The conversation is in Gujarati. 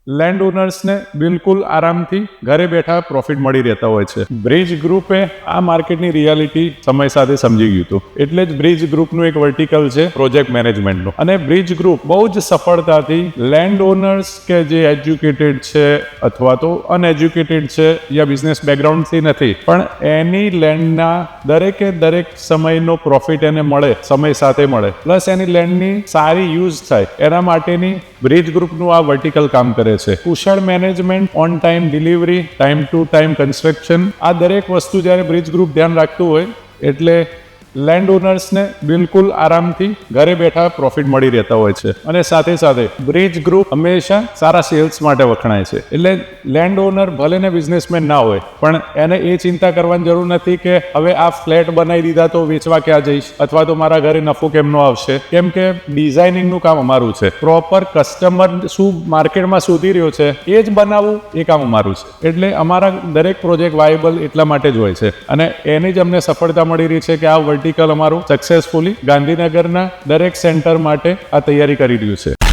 લેન્ડ ઓનર્સને બિલકુલ આરામથી ઘરે બેઠા પ્રોફિટ મળી રહેતા હોય છે. બ્રિજ ગ્રુપે આ માર્કેટની રિયાલિટી સમય સાથે સમજી ગયું હતું, એટલે જ બ્રિજ ગ્રુપનું એક વર્ટિકલ છે પ્રોજેક્ટ મેનેજમેન્ટનું. અને બ્રિજ ગ્રુપ બહુ જ સફળતાથી લેન્ડ ઓનર્સ કે જે એજ્યુકેટેડ છે અથવા તો અનએજ્યુકેટેડ છે યા બિઝનેસ બેકગ્રાઉન્ડથી નથી, પણ એની લેન્ડના દરેકે દરેક સમયનો પ્રોફિટ એને મળે, સમય સાથે મળે, પ્લસ એની લેન્ડની સારી યુઝ થાય, એના માટેની બ્રિજ ગ્રુપનું આ વર્ટિકલ કામ કરે છે. કુશળ management, on time delivery, time to time construction, આ દરેક વસ્તુ જ્યારે બ્રિજ ગ્રુપ ધ્યાન રાખતું હોય એટલે લેન્ડ ઓનર્સને બિલકુલ આરામથી ઘરે બેઠા પ્રોફિટ મળી રહેતા હોય છે. અને સાથે સાથે બ્રિજ ગ્રુપ હંમેશા સારા સેલ્સ માટે વખણાય છે. એટલે લેન્ડ ઓનર ભલે ને બિઝનેસમેન ના હોય, પણ એને એ ચિંતા કરવાની જરૂર નથી કે હવે આ ફ્લેટ બનાવી દીધા તો વેચવા ક્યાં જઈશ, અથવા તો મારા ઘરે નફો કેમનો આવશે. કેમ કે ડિઝાઇનિંગનું કામ અમારું છે, પ્રોપર કસ્ટમર શું માર્કેટમાં શોધી રહ્યો છે એ જ બનાવવું એ કામ અમારું છે. એટલે અમારા દરેક પ્રોજેક્ટ વાયેબલ એટલા માટે જ હોય છે, અને એની જ અમને સફળતા મળી રહી છે કે આ વર્ટિકલ અમારું સક્સેસફુલી ગાંધીનગરના દરેક સેન્ટર માટે આ તૈયારી કરી રહ્યું છે.